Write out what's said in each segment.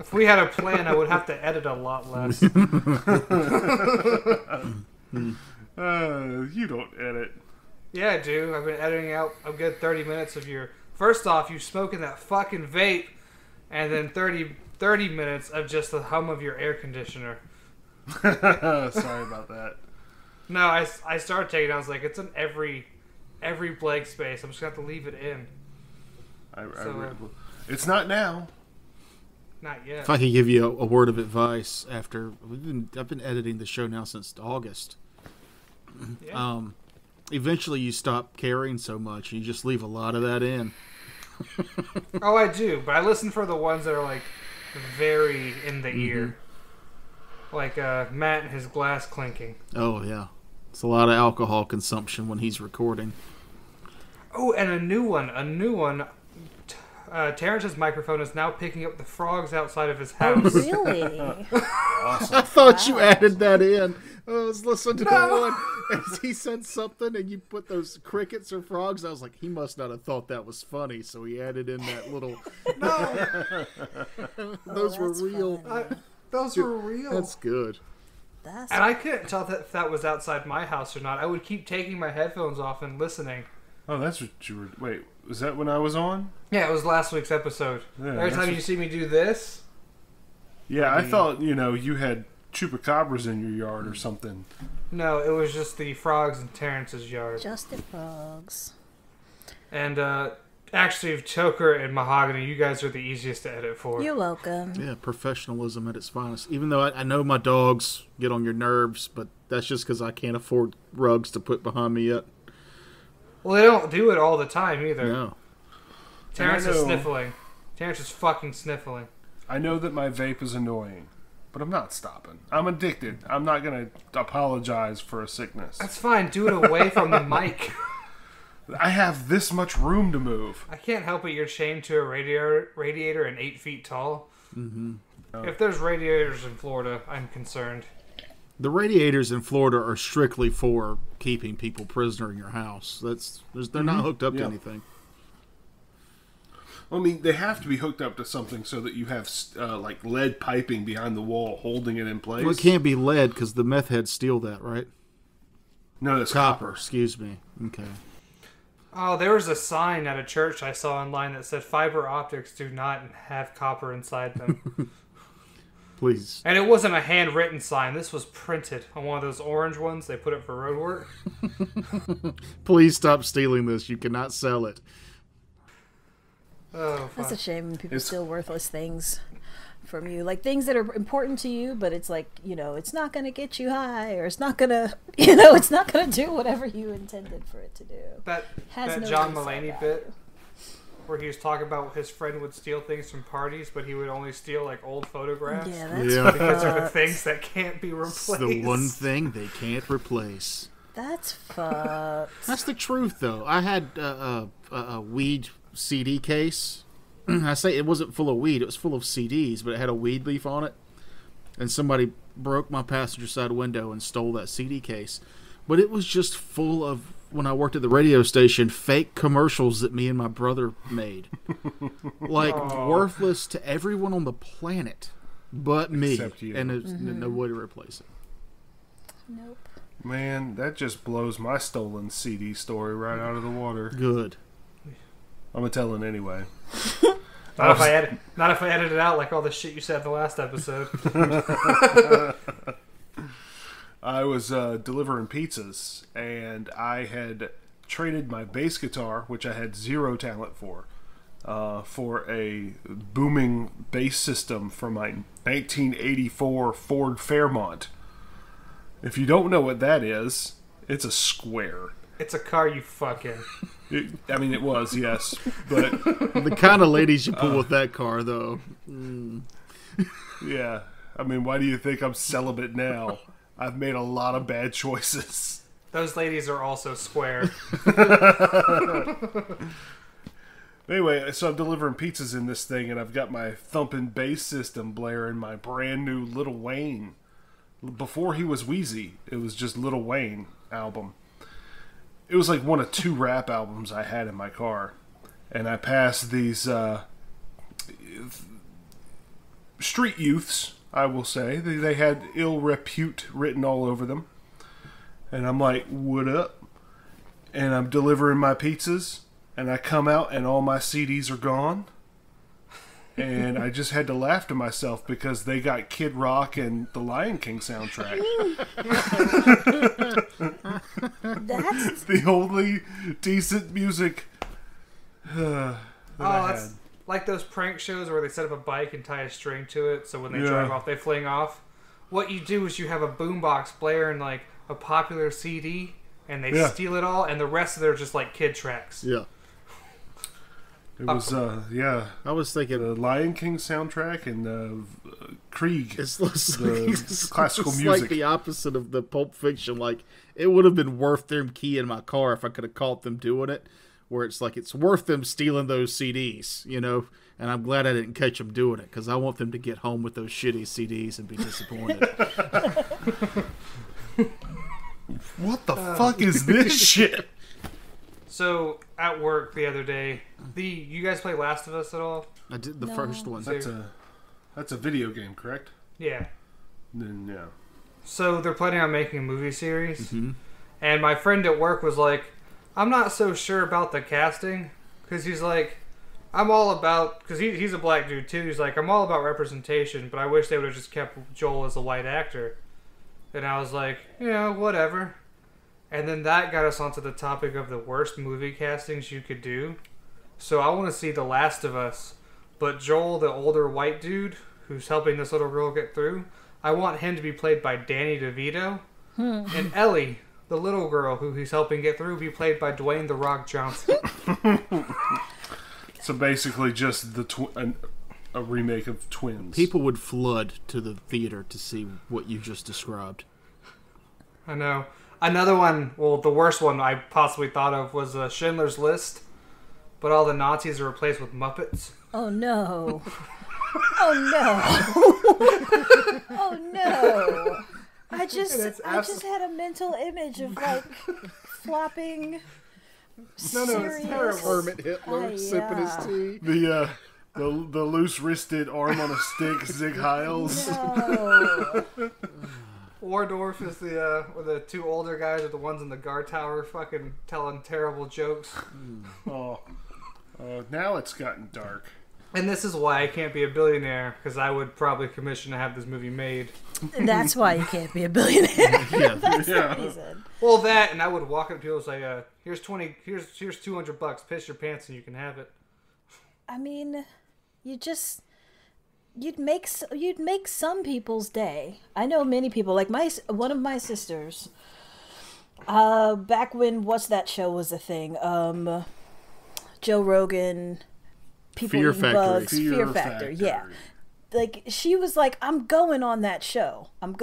If we had a plan, I would have to edit a lot less. You don't edit. Yeah, I do. I've been editing out a good 30 minutes of your... First off, you smoking that fucking vape, and then 30 minutes of just the hum of your air conditioner. Sorry about that. No, I started taking it. I was like, it's in every blank space. I'm just going to have to leave it in. It's not now. Not yet. If I could give you a word of advice after... I've been editing the show now since August. Yeah. Eventually you stop caring so much and you just leave a lot of that in. Oh, I do, but I listen for the ones that are like very in the ear. Like Matt and his glass clinking. Oh, yeah. It's a lot of alcohol consumption when he's recording. Oh, and a new one. Terrence's microphone is now picking up the frogs outside of his house. Really? Awesome. I thought you added that in. I was listening to the one, and he said something, and you put those crickets or frogs. I was like, he must not have thought that was funny, so he added in that little... No! Those were real. Those were real. That's good. And I couldn't tell if that was outside my house or not. I would keep taking my headphones off and listening. Oh, that's what you were... Wait, was that when I was on? Yeah, it was last week's episode. Yeah, Every time you see me do this... Yeah, I thought, you had chupacabras in your yard or something. No, it was just the frogs in Terrence's yard. Just the frogs. And, actually, Toker and Mahogany, you guys are the easiest to edit for. You're welcome. Yeah, professionalism at its finest. Even though I know my dogs get on your nerves, but that's just because I can't afford rugs to put behind me yet. Well, they don't do it all the time, either. No. Terrence is sniffling. Terrence is fucking sniffling. I know that my vape is annoying, but I'm not stopping. I'm addicted. I'm not going to apologize for a sickness. That's fine. Do it away from the mic. I have this much room to move. I can't help it. You're chained to a radiator and 8 feet tall. Mm-hmm. If there's radiators in Florida, I'm concerned. The radiators in Florida are strictly for keeping people prisoner in your house. They're not hooked up to anything. I mean, they have to be hooked up to something so that you have like lead piping behind the wall holding it in place. Well, it can't be lead because the meth heads steal that, right? No, that's Copper. copper. Excuse me. Okay. Oh, there was a sign at a church I saw online that said fiber optics do not have copper inside them. Please. And it wasn't a handwritten sign. This was printed on one of those orange ones they put up for road work. Please stop stealing this. You cannot sell it. Oh, fuck. That's a shame when people steal worthless things from you. Like things that are important to you, but it's like, it's not going to get you high, or it's not going to, it's not going to do whatever you intended for it to do. That no John resale Mulaney value. bit where he was talking about his friend would steal things from parties, but he would only steal like old photographs. Yeah, that's Yeah. Because they're the things that can't be replaced. It's the one thing they can't replace. That's fucked. That's the truth, though. I had a weed CD case. I say it wasn't full of weed. It was full of CDs, but it had a weed leaf on it. And somebody broke my passenger side window and stole that CD case. But it was just full of, when I worked at the radio station, fake commercials that me and my brother made. Like, worthless to everyone on the planet but me. Except you. And there's no way to replace it. Nope. Man, that just blows my stolen CD story right out of the water. Good. I'm going to tell it anyway. Not if I edit it out like all the shit you said in the last episode. I was delivering pizzas, and I had traded my bass guitar, which I had zero talent for a booming bass system from my 1984 Ford Fairmont. If you don't know what that is, it's a square. It's a car you fuck in. It was, yes. But The kind of ladies you pull with that car, though. yeah, why do you think I'm celibate now? I've made a lot of bad choices. Those ladies are also square. Anyway, so I'm delivering pizzas in this thing, and I've got my thumping bass system blaring my brand new Lil Wayne. Before he was Wheezy, it was just Lil Wayne album. It was like one of 2 rap albums I had in my car. And I passed these street youths, I will say. They had ill repute written all over them. And I'm like, what up? And I'm delivering my pizzas, and I come out and all my CDs are gone. And I just had to laugh to myself because they got Kid Rock and the Lion King soundtrack. That's The only decent music that I had. That's like those prank shows where they set up a bike and tie a string to it, so when they Yeah. drive off, they fling off. What you do is you have a boombox blaring like a popular CD, and they Yeah. steal it all, and the rest of it are just like kid tracks. Yeah. It was, I was thinking the Lion King soundtrack and Krieg. it's classical it's music. like the opposite of the Pulp Fiction. Like, it would have been worth them keying my car if I could have caught them doing it. Where it's like, it's worth them stealing those CDs, you know? And I'm glad I didn't catch them doing it, because I want them to get home with those shitty CDs and be disappointed. What the fuck is this shit? So at work the other day, you guys play Last of Us at all? I did the No. first one. That's a video game, correct? Yeah. Then yeah. So they're planning on making a movie series, Mm-hmm. and my friend at work was like, "I'm not so sure about the casting," because he's like, "I'm all about," because he's a black dude too. He's like, "I'm all about representation, but I wish they would have just kept Joel as a white actor." And I was like, "Yeah, whatever." And then that got us onto the topic of the worst movie castings you could do. So I want to see The Last of Us, but Joel, the older white dude who's helping this little girl get through, I want him to be played by Danny DeVito, and Ellie, the little girl who he's helping get through, be played by Dwayne The Rock Johnson. So basically, just a remake of Twins. People would flood to the theater to see what you just described. I know. Another one, well, the worst one I possibly thought of was Schindler's List, but all the Nazis are replaced with Muppets. oh no. Oh no. Oh no. I just had a mental image of like flopping. No, it's serious- terrible. Hermit Hitler Ah, sipping his yeah. tea. The loose-wristed arm on a stick, Zig Heils. No. Wardorf is the two older guys are the ones in the guard tower fucking telling terrible jokes. Oh, now it's gotten dark. And this is why I can't be a billionaire, because I would probably commission to have this movie made. That's why you can't be a billionaire. Yeah. That's Yeah. the reason. Well, that, and I would walk up to people and say, here's $200, piss your pants and you can have it. I mean, you'd make some people's day. I know many people, like one of my sisters. Back when what's that show was a thing? Joe Rogan, people Fear eating Factory. bugs, Fear Factor. Yeah. Like, she was like, I'm going on that show, and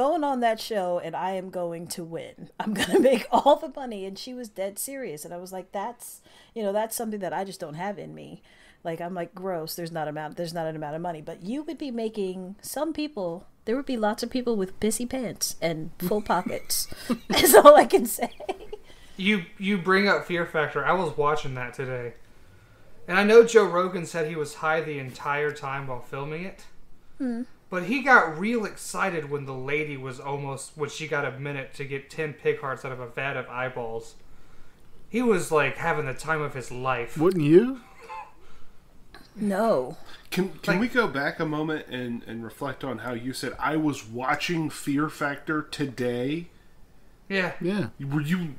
I am going to win. I'm going to make all the money. And she was dead serious. And I was like, that's something that I just don't have in me. Like, I'm like, gross, there's not an amount of money. But you would be making there would be lots of people with pissy pants and full pockets. That's all I can say. You bring up Fear Factor. I was watching that today. And I know Joe Rogan said he was high the entire time while filming it. But he got real excited when the lady was when she got a minute to get 10 pig hearts out of a vat of eyeballs. He was like having the time of his life. Wouldn't you? No. Can we go back a moment and reflect on how you said, I was watching Fear Factor today? Yeah. Yeah. Were you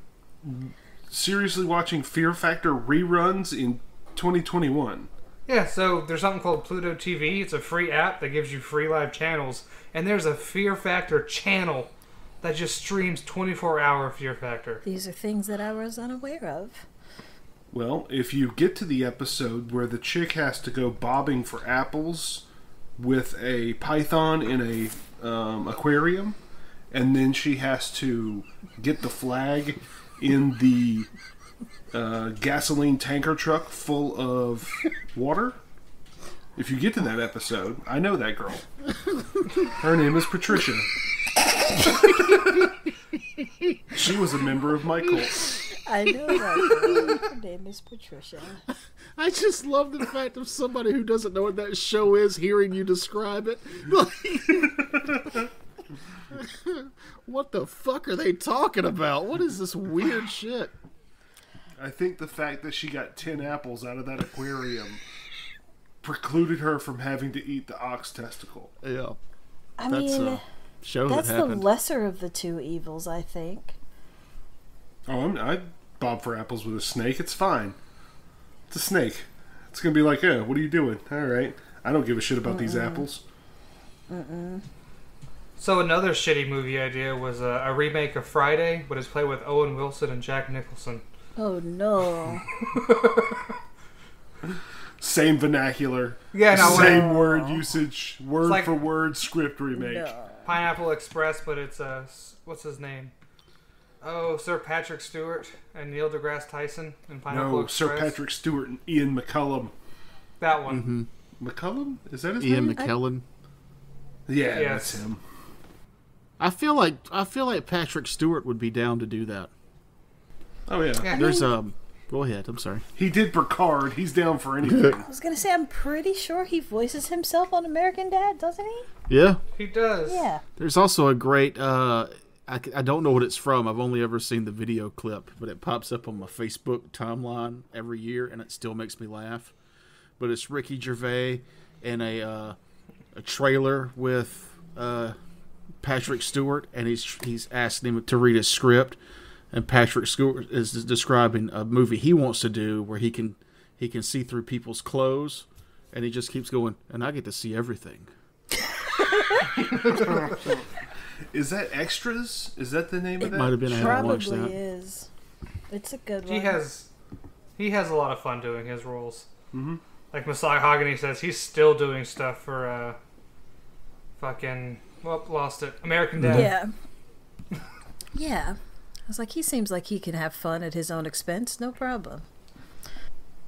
seriously watching Fear Factor reruns in 2021? Yeah, so there's something called Pluto TV. It's a free app that gives you free live channels. And there's a Fear Factor channel that just streams 24-hour Fear Factor. These are things that I was unaware of. Well, if you get to the episode where the chick has to go bobbing for apples with a python in a aquarium, and then she has to get the flag in the gasoline tanker truck full of water. If you get to that episode, I know that girl. Her name is Patricia. She was a member of my cult. I know that girl. Her name is Patricia. I just love the fact of somebody who doesn't know what that show is hearing you describe it. What the fuck are they talking about? What is this weird shit? I think the fact that she got 10 apples out of that aquarium precluded her from having to eat the ox testicle. Yeah. I mean, show that's that the happened. lesser of the two evils, I think. Oh, I bob for apples with a snake. It's fine. It's a snake. It's going to be like, what are you doing? All right. I don't give a shit about these apples. So another shitty movie idea was a remake of Friday, but it's played with Owen Wilson and Jack Nicholson. Oh, no. Same vernacular. Yeah, no, same word usage. Word like, for word script remake. No. Pineapple Express, but it's what's his name? Oh, Sir Patrick Stewart and Neil deGrasse Tyson in Pineapple Express. Sir Patrick Stewart and Ian McCallum. That one. McCallum? Is that his Ian name? McKellen. Yeah, Yes. that's him. I feel like Patrick Stewart would be down to do that. Oh yeah. Yeah. There's Go ahead. I'm sorry. He did Picard. He's down for anything. I was going to say, I'm pretty sure he voices himself on American Dad, doesn't he? Yeah. He does. Yeah. There's also a great. I don't know what it's from. I've only ever seen the video clip, but it pops up on my Facebook timeline every year, and it still makes me laugh. But it's Ricky Gervais in a trailer with Patrick Stewart, and he's asking him to read a script, and Patrick Stewart is describing a movie he wants to do where he can see through people's clothes, and he just keeps going, and I get to see everything. Is that Extras? Is that the name of that? Might have been. I haven't watched Probably that. is. It's a good one. He has a lot of fun doing his roles. Mm-hmm. Like Mahogany says, he's still doing stuff for lost it. American Dad. Yeah. Yeah. I was like, he seems like he can have fun at his own expense. No problem.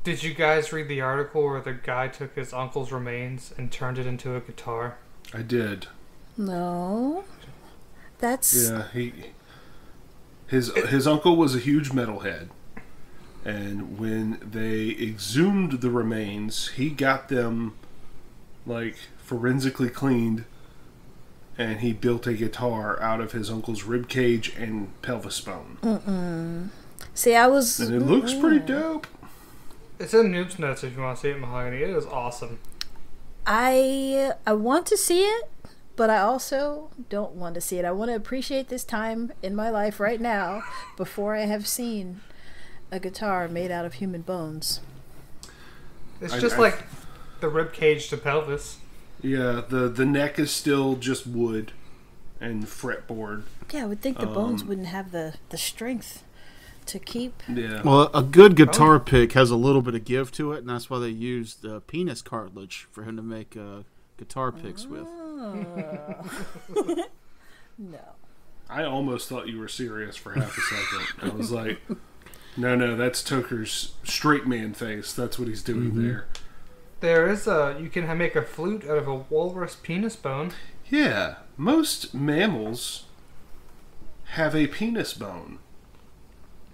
Did you guys read the article where the guy took his uncle's remains and turned it into a guitar? I did. No. That's... Yeah, his uncle was a huge metalhead, and when they exhumed the remains, he got them like forensically cleaned, and he built a guitar out of his uncle's rib cage and pelvis bone. See, I was... And it looks pretty dope. It's in Noob's Notes if you want to see it, Mahogany. It is awesome. I want to see it, but I also don't want to see it. I want to appreciate this time in my life right now before I have seen a guitar made out of human bones. It's just like the rib cage to pelvis. Yeah, the neck is still just wood and fretboard. Yeah, I would think the bones wouldn't have the strength to keep. Yeah. Well, a good guitar pick has a little bit of give to it, and that's why they used the penis cartilage for him to make guitar picks with. No. I almost thought you were serious for half a second. I was like, no, that's Toker's straight man face. That's what he's doing there. There is you can make a flute out of a walrus penis bone. Yeah, most mammals have a penis bone.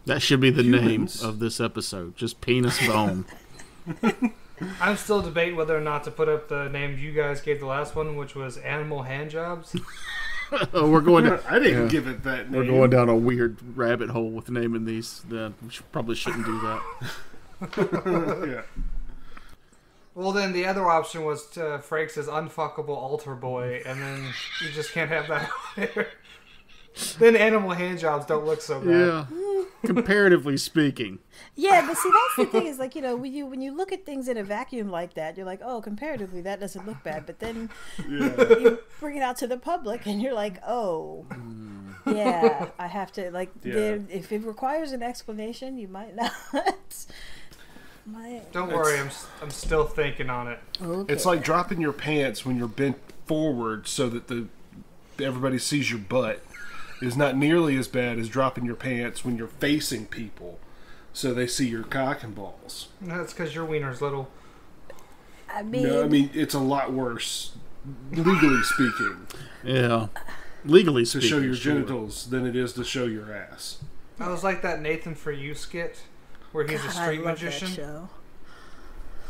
That should be the Humans. name of this episode. Just penis bone. I'm still debating whether or not to put up the name you guys gave the last one, which was Animal Hand Jobs. We're going. I didn't give it that name. We're going down a weird rabbit hole with naming these. We probably shouldn't do that. Yeah. Well, then the other option was Frakes' unfuckable altar boy, and then you just can't have that there. Then Animal Hand Jobs don't look so bad. Yeah. Comparatively speaking. Yeah, but see, that's the thing is, like, when you look at things in a vacuum like that, you're like, oh, comparatively, that doesn't look bad. But then you bring it out to the public, and you're like, oh, yeah, I have to, like, if it requires an explanation, you might not. Don't worry, I'm still thinking on it. Okay. It's like dropping your pants when you're bent forward so that everybody sees your butt. Is not nearly as bad as dropping your pants when you're facing people so they see your cock and balls. That's because your wiener's little. I mean, No, I mean, it's a lot worse, legally speaking, Yeah. Legally to speaking. show your sure. genitals than it is to show your ass. I was like that Nathan For You skit where he's a God, street I love magician. that show.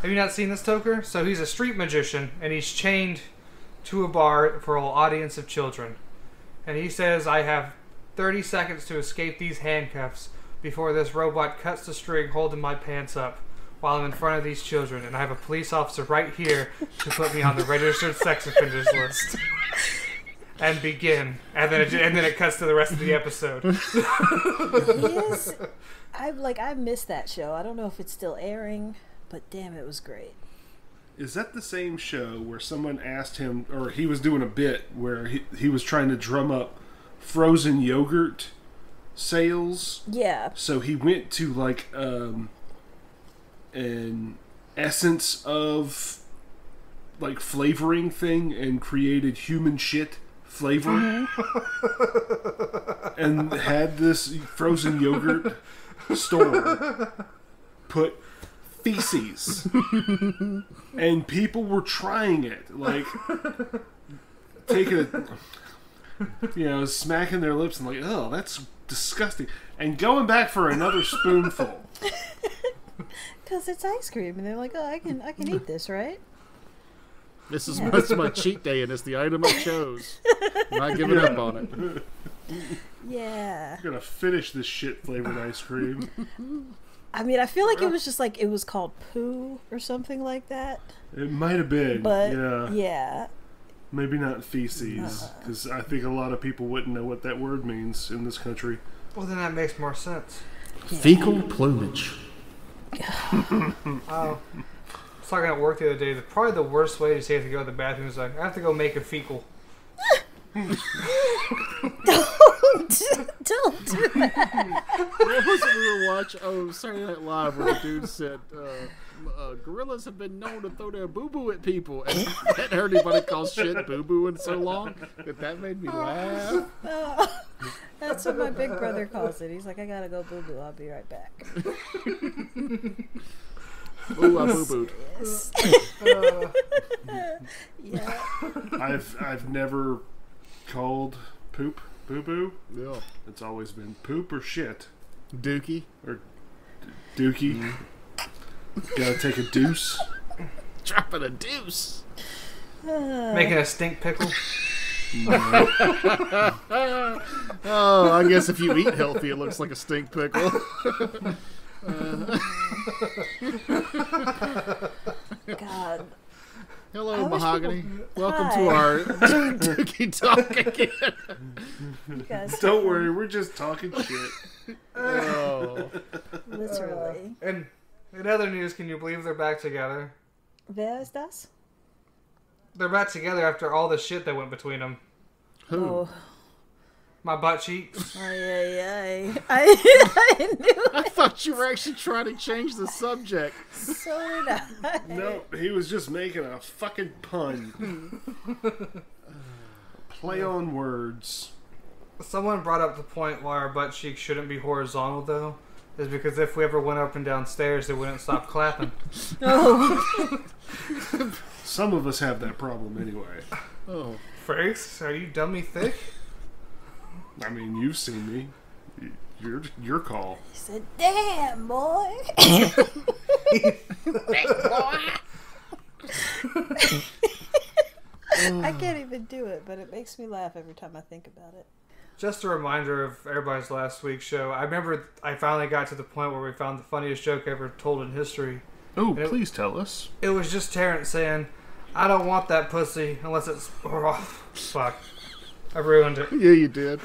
Have you not seen this, Toker? So he's a street magician, and he's chained to a bar for an audience of children. And he says, I have 30 seconds to escape these handcuffs before this robot cuts the string holding my pants up while I'm in front of these children. And I have a police officer right here to put me on the registered sex offenders list. And begin. And then it cuts to the rest of the episode. I missed that show. I don't know if it's still airing, but damn, it was great. Is that the same show where someone asked him, or he was doing a bit where he was trying to drum up frozen yogurt sales? Yeah. So he went to like an essence of like flavoring thing and created human shit flavor, and had this frozen yogurt store put feces, and people were trying it, like taking it, smacking their lips and like, oh, that's disgusting, and going back for another spoonful because it's ice cream, and they're like, oh, I can eat this, right? This is my cheat day, and it's the item I chose. I'm not giving up on it. Yeah. I'm gonna finish this shit flavored ice cream. I mean, I feel like it was just like, it was called poo or something like that. It might have been, but yeah. Maybe not feces, because I think a lot of people wouldn't know what that word means in this country. Well, then that makes more sense. Yeah. Fecal plumage. I was talking at work the other day. Probably the worst way to say to go to the bathroom is like, I have to go make a fecal. Don't do that. What was it we were watching? Oh, Saturday Night Live, where the dude said, gorillas have been known to throw their boo-boo at people. And I hadn't heard anybody call shit boo-boo in so long that made me laugh. That's what my big brother calls it. He's like, I gotta go boo-boo. I'll be right back. Ooh, I boo-booed. Yeah. I've never called poop boo-boo. Yeah. It's always been poop or shit. Dookie. Or dookie. Gotta take a deuce. Dropping a deuce. Making a stink pickle. Oh, I guess if you eat healthy, it looks like a stink pickle. God. Hello, Mahogany. Welcome to our Dookie Talk again. Don't worry, we're just talking shit. Oh. Literally. And in other news, can you believe they're back together? Wer ist das? They're back together after all the shit that went between them. Who? Oh. My butt cheeks. I knew I thought you were actually trying to change the subject. So did I. No, he was just making a fucking pun. Play on words. Someone brought up the point why our butt cheeks shouldn't be horizontal, though, is because if we ever went up and down stairs, they wouldn't stop clapping. Oh. Some of us have that problem anyway. Oh. Frakes, are you dummy thick? I mean, you've seen me. Your call. He said, damn, boy. I can't even do it, but it makes me laugh every time I think about it. Just a reminder of everybody's last week's show. I remember I finally got to the point where we found the funniest joke ever told in history. Oh, please tell us. It was just Terrence saying, I don't want that pussy unless it's... Oh, fuck. I ruined it. Yeah, you did.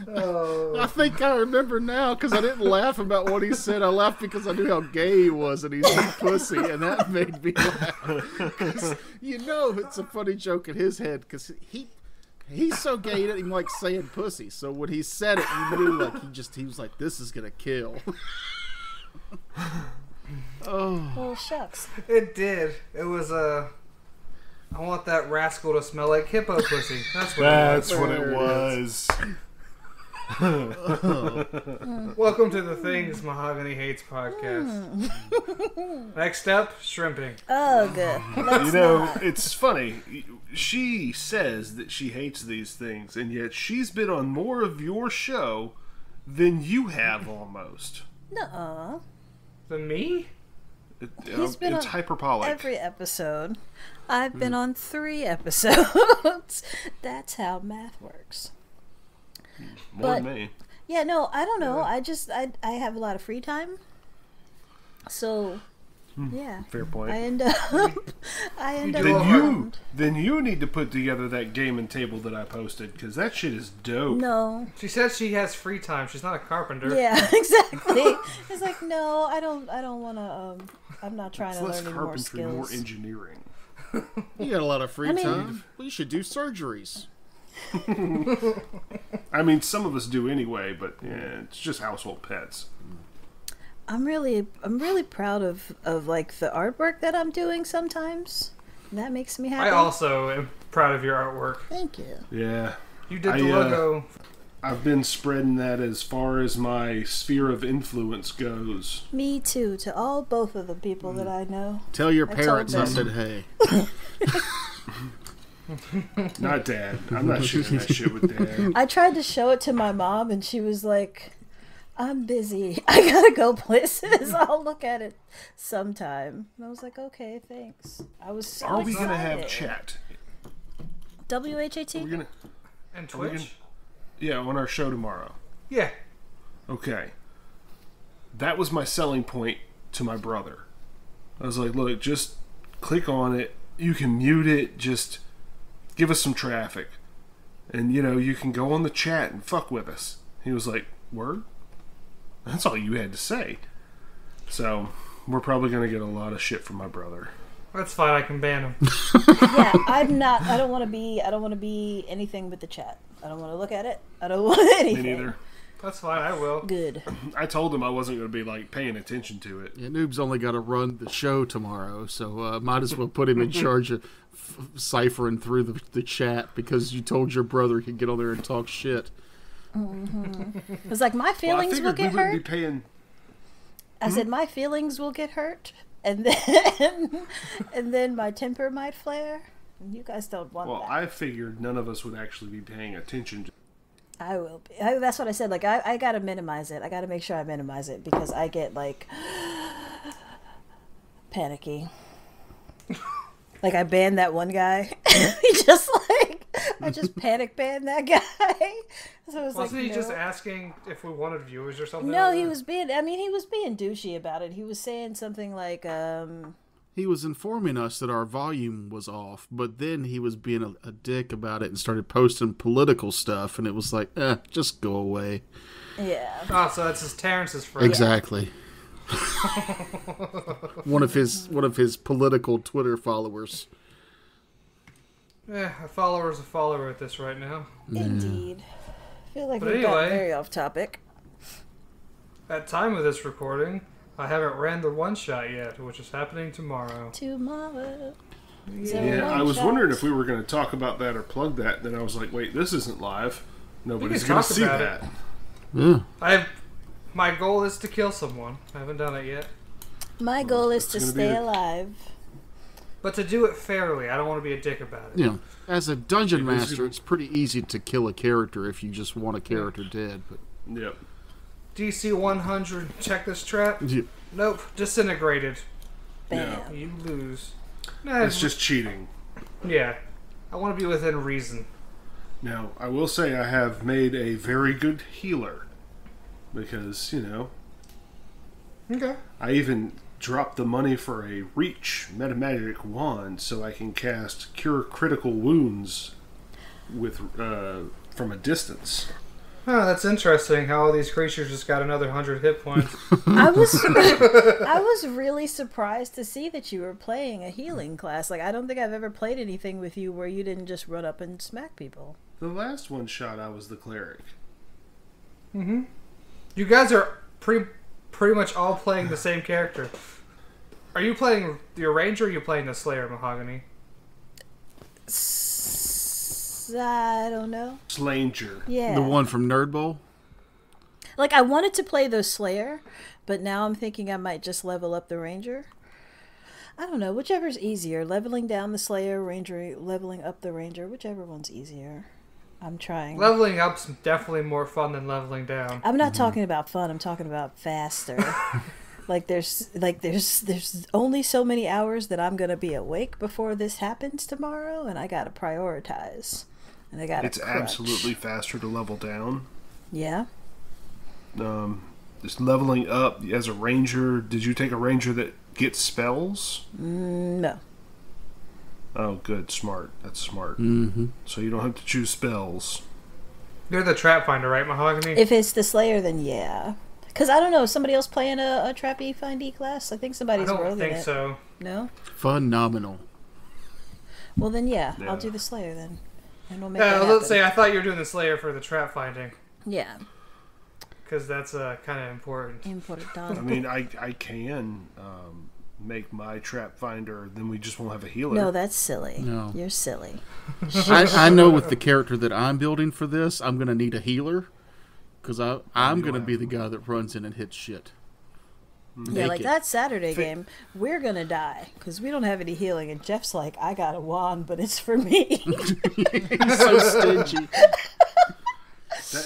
I think I remember now because I didn't laugh about what he said. I laughed because I knew how gay he was and he said pussy, and that made me laugh. 'Cause it's a funny joke in his head because he's so gay he doesn't even like saying pussy. So when he said it, you knew like he was like, this is gonna kill. Oh, shucks. It did. It was I want that rascal to smell like hippo pussy. That's what it was. Welcome to the Things Mahogany Hates podcast. Next up, shrimping. Oh, good. Let's not. It's funny. She says that she hates these things, and yet she's been on more of your show than you have almost. Nuh-uh. The me? He's been it's on hyperbolic. every episode. I've been on 3 episodes. That's how math works. More than me. Yeah, no, I don't know. I have a lot of free time. So, yeah. Fair point. I end up Then you need to put together that gaming table that I posted, because that shit is dope. No. She says she has free time. She's not a carpenter. Yeah, exactly. It's like, no, I don't want to, I'm not trying It's to less learn any more carpentry, skills. more engineering. You got a lot of free mean- time. Well, you should do surgeries. I mean, some of us do anyway, but yeah, it's just household pets. I'm really proud of like the artwork that I'm doing sometimes. That makes me happy. I also am proud of your artwork. Thank you. Yeah. You did the logo. I've been spreading that as far as my sphere of influence goes. Me too, to both of the people that I know. Tell your I told parents I them. said hey. Not Dad. I'm not sharing that shit with Dad. I tried to show it to my mom and she was like, I'm busy. I gotta go places. I'll look at it sometime. And I was like, okay, thanks. I was so Are we excited. gonna have chat? WHAT? We're gonna, And are we Twitch? yeah, on our show tomorrow. Yeah. Okay. That was my selling point to my brother. I was like, look, just click on it. You can mute it. Just give us some traffic. And, you can go on the chat and fuck with us. He was like, word? That's all you had to say. So, we're probably going to get a lot of shit from my brother. That's fine. I can ban him. Yeah, I'm not. I don't want to be anything but the chat. I don't want to look at it. I don't want anything. Me neither. That's fine. I will. Good. I told him I wasn't going to be, paying attention to it. Yeah, Noob's only got to run the show tomorrow, so might as well put him in charge of ciphering through the chat because you told your brother he could get on there and talk shit. Mm-hmm. It's like my feelings will get we wouldn't hurt. be paying... I said my feelings will get hurt, and then my temper might flare. And you guys don't want Well, that. I figured none of us would actually be paying attention to... I will be. That's what I said. I gotta minimize it. I gotta make sure I minimize it because I get panicky. I banned that one guy. I just panic banned that guy. So it was Wasn't he no. just asking if we wanted viewers or something? No, like he that? was being. I mean, he was being douchey about it. He was saying something like, He was informing us that our volume was off, but then he was being a dick about it and started posting political stuff, and it was like, just go away. yeah. Oh, so that's Terrence's friend. Exactly. one of his political Twitter followers. A follower's a follower at this right now. Indeed. I feel like But we've gotten anyway- very off topic. At time of this recording, I haven't ran the one shot yet, which is happening tomorrow. Tomorrow. Yeah, I was wondering if we were going to talk about that or plug that. Then I was like, wait, this isn't live. Nobody's can going to talk see about that. Yeah. My goal is to kill someone. I haven't done it yet. My goal is to gonna be stay a- alive. But to do it fairly, I don't want to be a dick about it. You know, as a dungeon It was- master, it's pretty easy to kill a character if you just want a character dead. But Yep. DC 100, check this trap. yeah, Nope, disintegrated. Bam. You lose. Nah, It's just cheating. yeah. I want to be within reason. Now, I will say I have made a very good healer. Because, Okay. I even dropped the money for a Reach Metamagic Wand so I can cast Cure Critical Wounds with from a distance. Oh, that's interesting how all these creatures just got another 100 hit points. I was really surprised to see that you were playing a healing class. I don't think I've ever played anything with you where you didn't just run up and smack people. The last one shot, I was the cleric. Mm-hmm. You guys are pretty much all playing the same character. Are you playing the Ranger or are you playing the Slayer, Mahogany? I don't know. Slanger. Yeah. the one from Nerd Bowl. I wanted to play the Slayer, but now I'm thinking I might just level up the Ranger. I don't know. Whichever's easier. Leveling down the Slayer, Ranger, leveling up the Ranger. Whichever one's easier. I'm trying. Leveling up's definitely more fun than leveling down. I'm not talking about fun. I'm talking about faster. there's only so many hours that I'm gonna be awake before this happens tomorrow, and I gotta prioritize. And I gotta. It's crunch. Absolutely faster to level down. Yeah. Just leveling up as a ranger. Did you take a ranger that gets spells? No. Oh, good. Smart. That's smart. Mm-hmm. So you don't have to choose spells. You're the trap finder, right, Mahogany? If it's the Slayer, then yeah. Because I don't know, is somebody else playing a trappy findy class? I think somebody's rolling it. I don't think so. No? Phenomenal. Well, then yeah, I'll do the Slayer then. And we'll make that happen. Let's say I thought you were doing the Slayer for the trap finding. Yeah. Because that's kind of important. I mean, I can make my trap finder, then we just won't have a healer. No, that's silly. No. You're silly. I know with the character that I'm building for this, I'm going to need a healer. Because I'm going to be the guy that runs in and hits shit. Yeah, like that Saturday game, we're going to die. Because we don't have any healing. And Jeff's like, I got a wand, but it's for me. He's so stingy.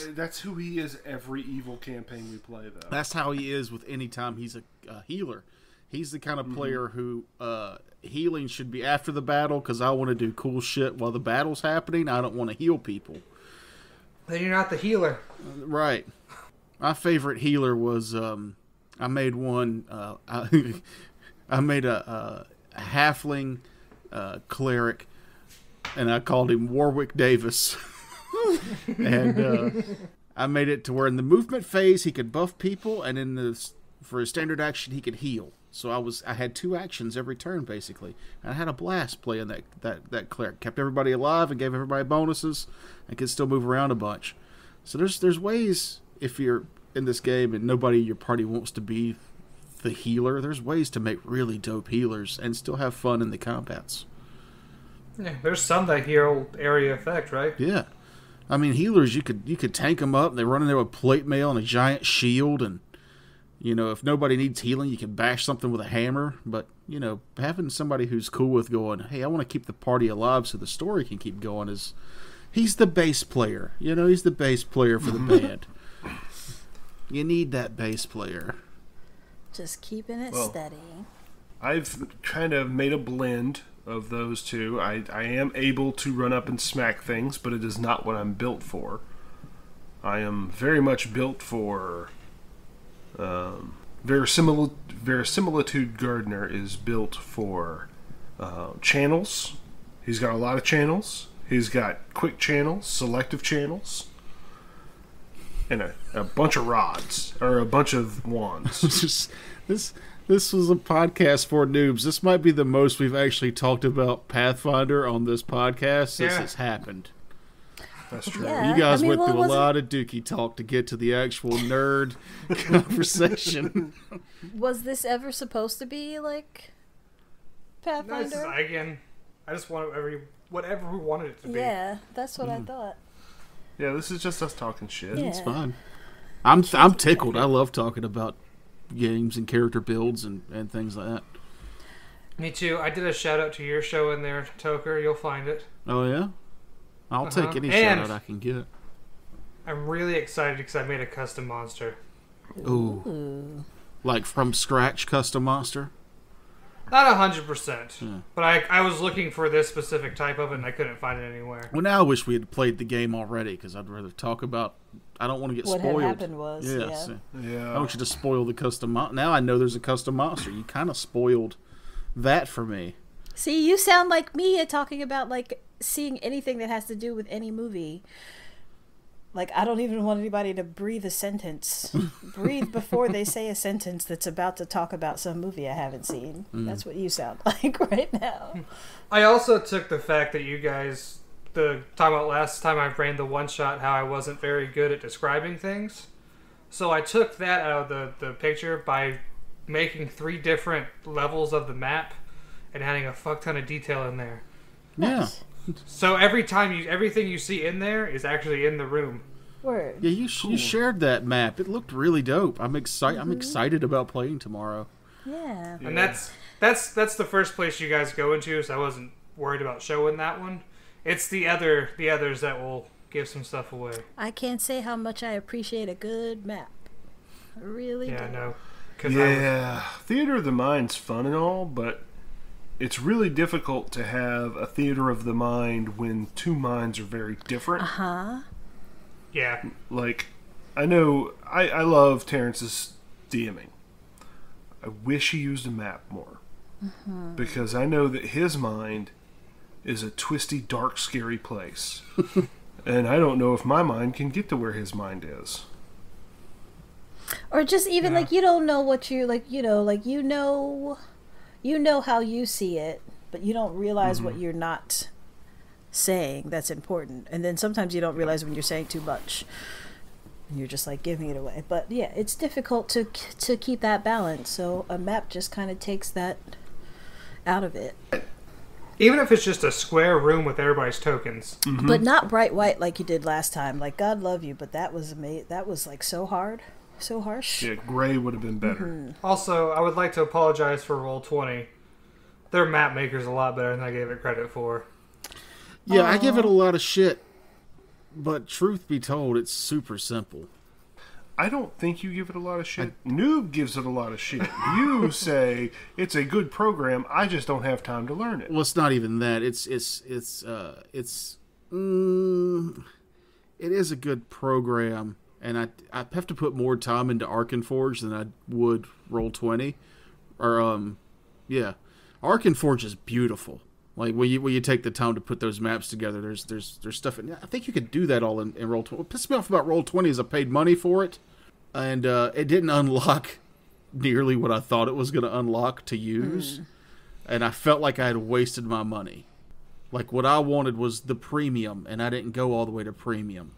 That's who he is every evil campaign we play, though. That's how he is with any time he's a healer. He's the kind of player who healing should be after the battle because I want to do cool shit while the battle's happening. I don't want to heal people. Then you're not the healer. Right. My favorite healer was I made one. I made a halfling cleric, and I called him Warwick Davis. And I made it to where in the movement phase he could buff people, and for his standard action he could heal. So I had 2 actions every turn basically, and I had a blast playing that cleric. Kept everybody alive and gave everybody bonuses, and could still move around a bunch. So there's ways, if you're in this game and nobody in your party wants to be the healer, there's ways to make really dope healers and still have fun in the combats. Yeah, there's some that heal area effect, right? Yeah. I mean, healers, you could tank them up. They run in there with plate mail and a giant shield, and if nobody needs healing, you can bash something with a hammer. But having somebody who's cool with going, hey, I want to keep the party alive so the story can keep going, he's the bass player. He's the bass player for the band. You need that bass player. Just keeping it steady. I've kind of made a blend of those two. I am able to run up and smack things, but it is not what I'm built for. I am very much built for Verisimilitude Gardener is built for channels. He's got a lot of channels. He's got quick channels, selective channels, and a bunch of rods, or a bunch of wands. This was a podcast for noobs. This might be the most we've actually talked about Pathfinder on this podcast since it's happened. That's true. Yeah, you guys went through a lot of dookie talk to get to the actual nerd conversation. Was this ever supposed to be like Pathfinder? I just want whatever we wanted it to be. Yeah, that's what I thought. Yeah, this is just us talking shit. Yeah. It's fine. I'm tickled. I love talking about games and character builds and things like that. Me too. I did a shout out to your show in there, Toker. You'll find it. Oh yeah? I'll take any shout out I can get. I'm really excited because I made a custom monster. Ooh. Like from scratch custom monster? Not 100%. But I was looking for this specific type of it and I couldn't find it anywhere. Well, now I wish we had played the game already because I'd rather talk about... I don't want to get spoiled. What had happened was, I want you to spoil the custom monster. Now I know there's a custom monster. You kind of spoiled that for me. See, you sound like me talking about like seeing anything that has to do with any movie. Like, I don't even want anybody to breathe a sentence. Breathe before they say a sentence that's about to talk about some movie I haven't seen. That's what you sound like right now. I also took the fact that you guys, talking about last time I ran the one-shot, how I wasn't very good at describing things. So I took that out of the picture by making 3 different levels of the map and adding a fuck ton of detail in there. Yeah. So everything you see in there is actually in the room. Word. Yeah, you shared that map. It looked really dope. I'm excited about playing tomorrow. Yeah. And that's the first place you guys go into, so I wasn't worried about showing that one. It's the others that will give some stuff away. I can't say how much I appreciate a good map. I really do. Yeah, no. Yeah, Theater of the Mind's fun and all, but it's really difficult to have a Theater of the Mind when two minds are very different. Uh-huh. Yeah. Like, I know, I love Terrence's DMing. I wish he used a map more. Mm-hmm. Because I know that his mind is a twisty, dark, scary place. And I don't know if my mind can get to where his mind is. Or just even like you don't know what you're like, you know how you see it, but you don't realize what you're not saying that's important. And then sometimes you don't realize when you're saying too much. And you're just like giving it away. But yeah, it's difficult to keep that balance. So a map just kind of takes that out of it. Even if it's just a square room with everybody's tokens. Mm-hmm. But not bright white like you did last time. Like, God love you, but that was like so hard. So harsh. Yeah, gray would have been better. Mm-hmm. Also, I would like to apologize for Roll20. Their map maker's a lot better than I gave it credit for. Yeah, I give it a lot of shit, but truth be told, it's super simple. I don't think you give it a lot of shit. Noob gives it a lot of shit. You say it's a good program. I just don't have time to learn it. Well, it's not even that. It is a good program, and I have to put more time into Arkenforge than I would Roll20. Arkenforge is beautiful. Like when you take the time to put those maps together, there's stuff. I think you could do that all in Roll20. What pissed me off about Roll20 is I paid money for it, and it didn't unlock nearly what I thought it was going to unlock to use, and I felt like I had wasted my money. Like what I wanted was the premium, and I didn't go all the way to premium.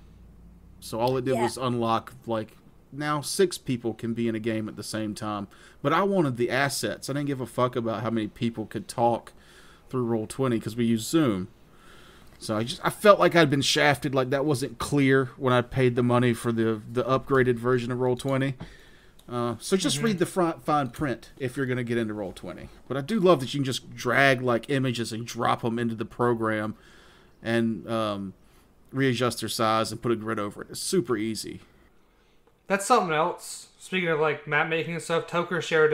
So all it did was unlock, like, now 6 people can be in a game at the same time. But I wanted the assets. I didn't give a fuck about how many people could talk through Roll20 because we use Zoom. So I felt like I'd been shafted, like that wasn't clear when I paid the money for the upgraded version of Roll20. So just read the fine print if you're going to get into Roll20. But I do love that you can just drag like images and drop them into the program and readjust their size and put a grid over it. It's super easy. That's something else. Speaking of like map making and stuff, Terrence shared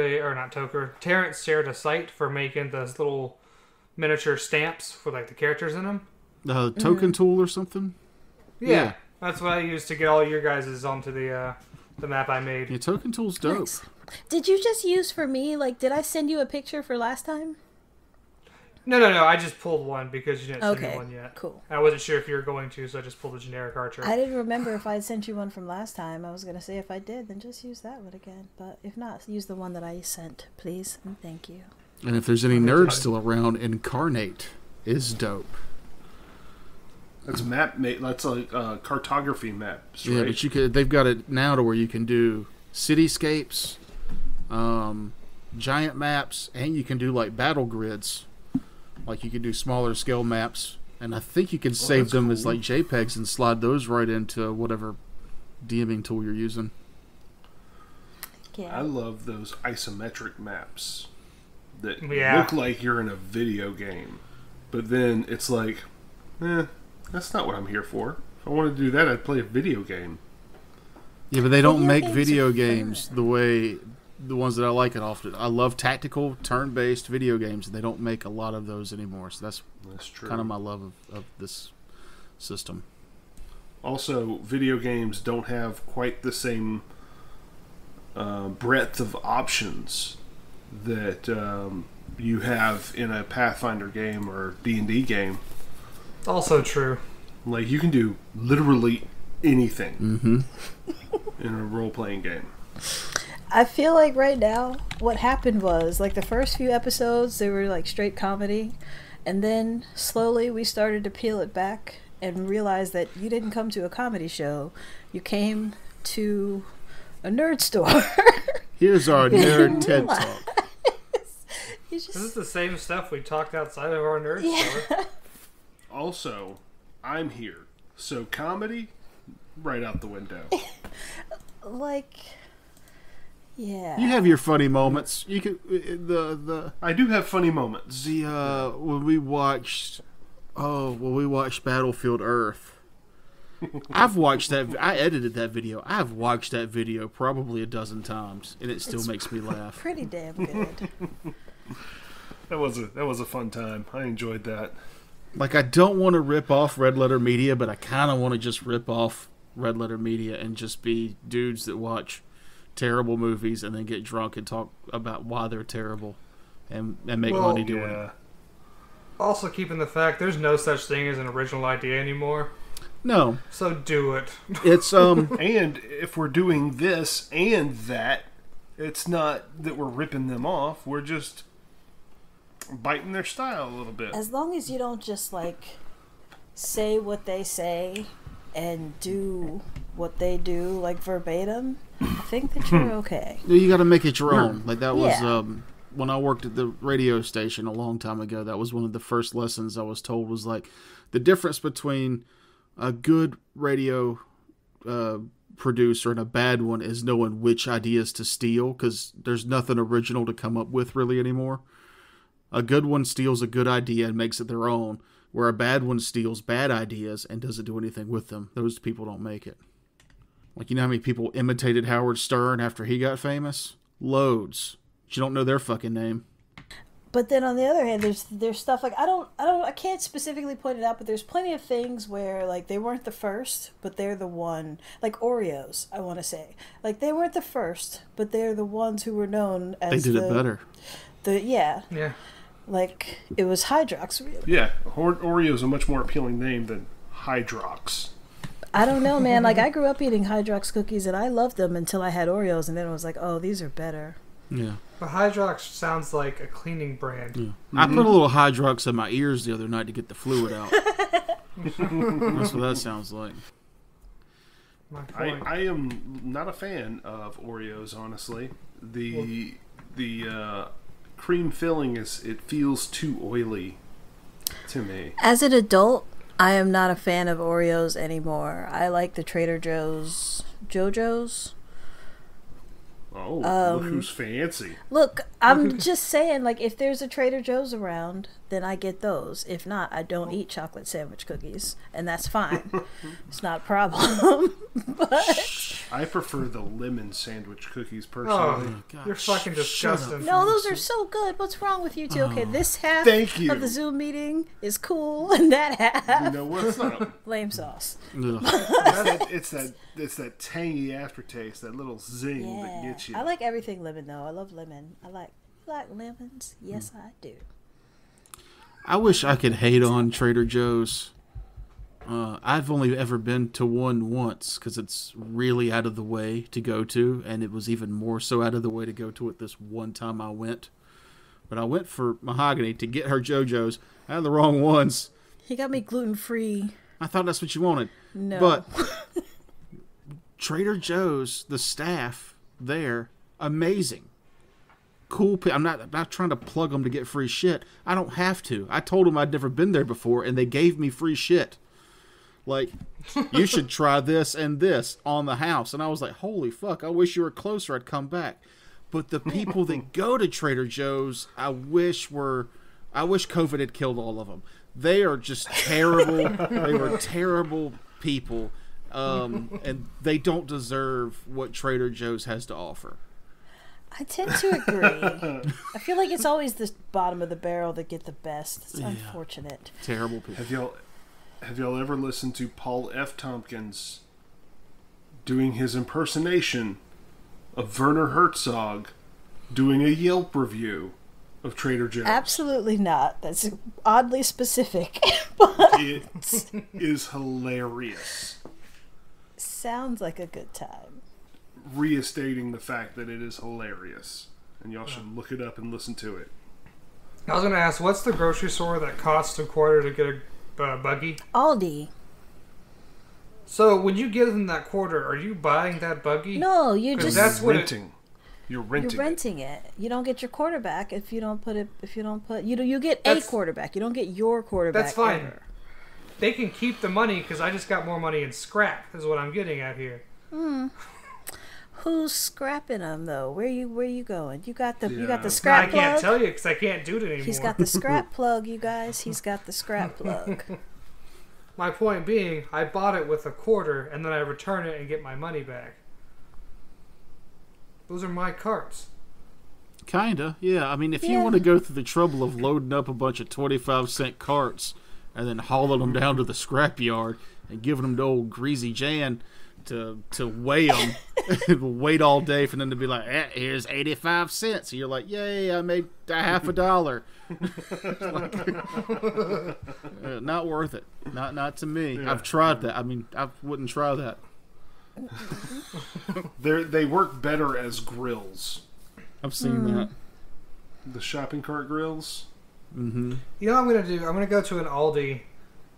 a site for making those little miniature stamps for like the characters in them. The token tool or something? Yeah. That's what I used to get all your guys' onto the map I made. Yeah, token tool's dope. Nice. Did you just use for me? Like, did I send you a picture for last time? No. I just pulled one because you didn't send me one yet. Cool. I wasn't sure if you were going to, so I just pulled a generic archer. I didn't remember if I had sent you one from last time. I was going to say if I did, then just use that one again. But if not, use the one that I sent, please. And thank you. And if there's any nerds still around, Incarnate is dope. That's that's like cartography maps, right? Yeah, but they've got it now to where you can do cityscapes, giant maps, and you can do like battle grids. Like you can do smaller scale maps, and I think you can save them as like JPEGs and slide those right into whatever DMing tool you're using. Yeah. I love those isometric maps that look like you're in a video game, but then it's like, that's not what I'm here for. If I wanted to do that, I'd play a video game. Yeah, but they don't make video games the way the ones that I like it often. I love tactical, turn-based video games, and they don't make a lot of those anymore. So that's true. Kind of my love of this system. Also, video games don't have quite the same breadth of options that you have in a Pathfinder game or D&D game. Also true. Like, you can do literally anything in a role-playing game. I feel like right now, what happened was, like, the first few episodes, they were, like, straight comedy. And then, slowly, we started to peel it back and realize that you didn't come to a comedy show. You came to a nerd store. Here's our nerd TED Talk. This is the same stuff we talked outside of our nerd store. Also, I'm here. So, comedy, right out the window. Like... Yeah. You have your funny moments. You can I do have funny moments. When we watched Battlefield Earth, I've watched that. I edited that video. I've watched that video probably a dozen times, and it still makes me laugh. Pretty damn good. That was a fun time. I enjoyed that. Like, I don't want to rip off Red Letter Media, but I kind of want to just rip off Red Letter Media and just be dudes that watch terrible movies and then get drunk and talk about why they're terrible and make money doing it. Also, keeping the fact there's no such thing as an original idea anymore. No. So do it. It's And if we're doing this and that, it's not that we're ripping them off. We're just biting their style a little bit. As long as you don't just like say what they say and do what they do like verbatim, I think that you're okay. You got to make it your own. Like that was Yeah. when I worked at the radio station a long time ago. That was one of the first lessons I was told was like the difference between a good radio producer and a bad one is knowing which ideas to steal, because there's nothing original to come up with really anymore. A good one steals a good idea and makes it their own, where a bad one steals bad ideas and doesn't do anything with them. Those people don't make it. Like, you know how many people imitated Howard Stern after he got famous? Loads. But you don't know their fucking name. But then on the other hand, there's stuff like I can't specifically point it out, but there's plenty of things where like they weren't the first, but they're the one, like Oreos, I want to say. Like they weren't the first, but they're the ones who were known as They did it better. Yeah. Like it was Hydrox, really. Yeah, Oreo is a much more appealing name than Hydrox. I don't know, man. Like I grew up eating Hydrox cookies and I loved them until I had Oreos, and then I was like, oh, these are better. Yeah. But Hydrox sounds like a cleaning brand. Yeah. I put a little Hydrox in my ears the other night to get the fluid out. That's what that sounds like. I am not a fan of Oreos, honestly. The cream filling it feels too oily to me. As an adult, I am not a fan of Oreos anymore. I like the Trader Joe's JoJo's. Oh, look who's fancy. Look, I'm just saying, like, if there's a Trader Joe's around, then I get those. If not, I don't eat chocolate sandwich cookies, and that's fine. It's not a problem. But I prefer the lemon sandwich cookies, personally. Oh, you're fucking disgusting. no, those are so good. What's wrong with you two? Okay, this half Thank you. of the Zoom meeting is cool, and that half, You know what? It's not lame sauce. Ugh. it's that tangy aftertaste, that little zing that gets you. I like everything lemon, though. I love lemon. I like lemons. Yes, I do. I wish I could hate on Trader Joe's. I've only ever been to one once because it's really out of the way to go to, and it was even more so out of the way to go to it this one time I went. But I went for Mahogany to get her JoJo's. I had the wrong ones. He got me gluten-free. I thought that's what you wanted. No. But Trader Joe's, the staff there, amazing. Cool. I'm not trying to plug them to get free shit. I don't have to. I told them I'd never been there before, and they gave me free shit. Like, you should try this and this on the house. And I was like, holy fuck, I wish you were closer. I'd come back. But the people that go to Trader Joe's, I wish COVID had killed all of them. They are just terrible. They were terrible people. And they don't deserve what Trader Joe's has to offer. I tend to agree. I feel like it's always the bottom of the barrel that get the best. It's unfortunate. Terrible people. Have y'all ever listened to Paul F. Tompkins doing his impersonation of Werner Herzog doing a Yelp review of Trader Joe's? Absolutely not. That's oddly specific. It is hilarious. Sounds like a good time. Restating the fact that it is hilarious. And y'all should look it up and listen to it. I was going to ask, what's the grocery store that costs $0.25 to get a buggy? Aldi. So when you give them that quarter, are you buying that buggy? No, you just that's what renting. You're renting it. You don't get your quarterback if you don't put you get a quarterback. You don't get your quarterback. That's fine. Ever. They can keep the money because I just got more money in scrap. Is what I'm getting at here. Who's scrapping them though? Where you going? You got the No, scrap I plug. can't tell you because I can't do it anymore. He's got the scrap plug, you guys. He's got the scrap plug. my point being, I bought it with a quarter, and then I return it and get my money back. Those are my carts. Kinda, yeah. I mean, if you want to go through the trouble of loading up a bunch of 25-cent carts and then hauling them down to the scrapyard and giving them to old Greasy Jan to weigh them, and wait all day for them to be like, here's 85 cents. And you're like, yay, I made $0.50. Not worth it. Not to me. Yeah. I've tried that. I mean, I wouldn't try that. They work better as grills. I've seen that. The shopping cart grills. Mm-hmm. You know what I'm going to do? I'm going to go to an Aldi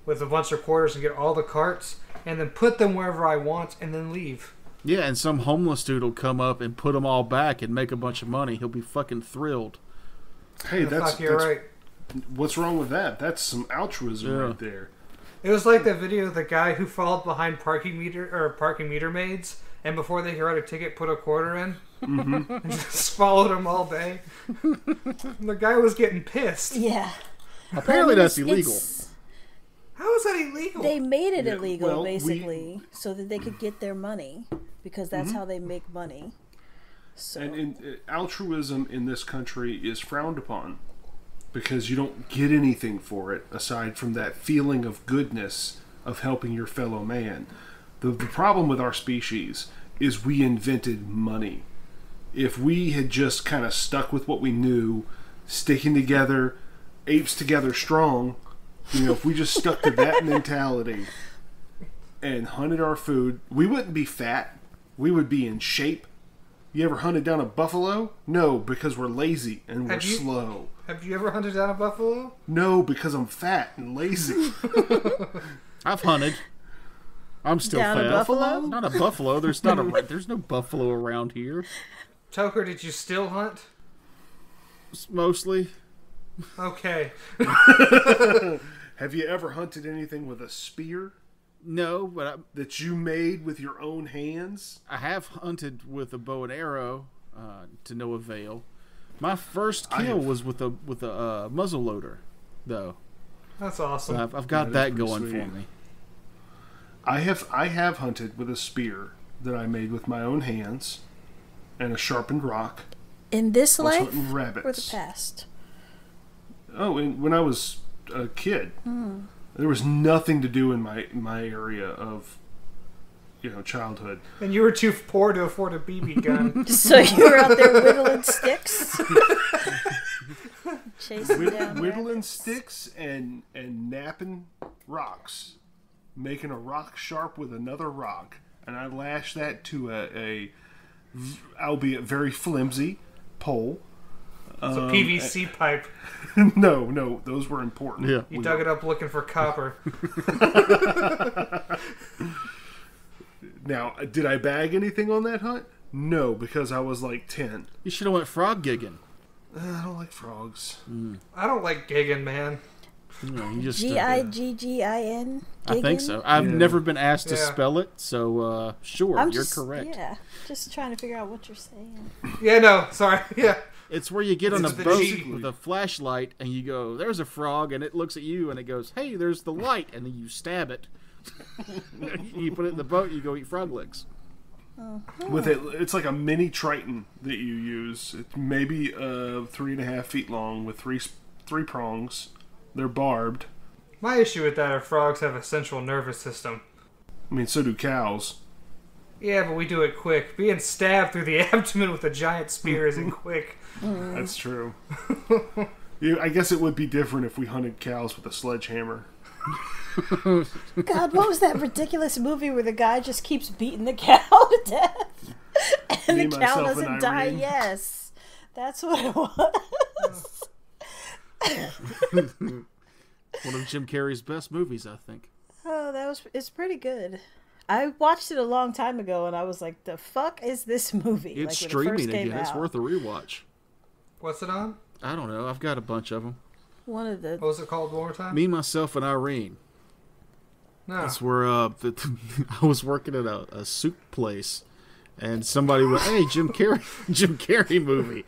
with a bunch of quarters and get all the carts and then put them wherever I want and then leave. Yeah, and some homeless dude will come up and put them all back and make a bunch of money. He'll be fucking thrilled. Hey, that's right. What's wrong with that? That's some altruism right there. It was like the video of the guy who followed behind parking meter maids, and before they could write a ticket, put a quarter in, and just followed them all day. The guy was getting pissed. Yeah. Apparently that's illegal. How is that illegal? They made it illegal, basically, so that they could get their money, because that's how they make money. So. And altruism in this country is frowned upon because you don't get anything for it aside from that feeling of goodness of helping your fellow man. The problem with our species is we invented money. If we had just kind of stuck with what we knew, sticking together, apes together strong, if we just stuck to that mentality and hunted our food, we wouldn't be fat. We would be in shape. You ever hunted down a buffalo? No, because we're lazy and we're slow. Have you ever hunted down a buffalo? No, because I'm fat and lazy. I've hunted. I'm still down fat. A buffalo? Not a buffalo. There's no buffalo around here. Toker, did you still hunt? Mostly. Okay. Have you ever hunted anything with a spear? No, but that you made with your own hands? I have hunted with a bow and arrow to no avail. My first kill was with a muzzle loader, though. That's awesome. So I've got that going for me. I have hunted with a spear that I made with my own hands and a sharpened rock. In this life rabbits. or the past? Oh, when I was a kid. There was nothing to do in my area of, childhood. And you were too poor to afford a BB gun. So you were out there whittling sticks? Chasing down whittling rabbits? sticks and napping rocks. Making a rock sharp with another rock. And I lashed that to a albeit very flimsy, pole. It's a PVC pipe. No, those were important. Yeah. You dug it up looking for copper. Now, did I bag anything on that hunt? No, because I was like 10. You should have went frog gigging. I don't like frogs. I don't like gigging, man. You just Giggin? I think so. I've never been asked to spell it, so sure, you're correct. Yeah, just trying to figure out what you're saying. Yeah, no, sorry. Yeah. It's where you get on a the boat G. with a flashlight and you go, there's a frog, and it looks at you and it goes, hey, there's the light, and then you stab it. You put it in the boat, you go eat frog legs. With it's like a mini Triton that you use. It's maybe 3.5 feet long with three prongs. They're barbed. My issue with that are frogs have a central nervous system. I mean, so do cows. Yeah, but we do it quick. Being stabbed through the abdomen with a giant spear isn't quick. That's true. I guess it would be different if we hunted cows with a sledgehammer. God, what was that ridiculous movie where the guy just keeps beating the cow to death? And Me, the cow myself, and doesn't die? Irene. Yes. That's what it was. One of Jim Carrey's best movies, I think. Oh, it's pretty good. I watched it a long time ago, and I was like, "The fuck is this movie?" It's like, when it first streaming came again. It's out. worth a rewatch. What's it on? I don't know. I've got a bunch of them. One of the What was it called one more time? Me, Myself, and Irene. No. That's where I was working at a soup place, and somebody went, "Hey, Jim Carrey movie.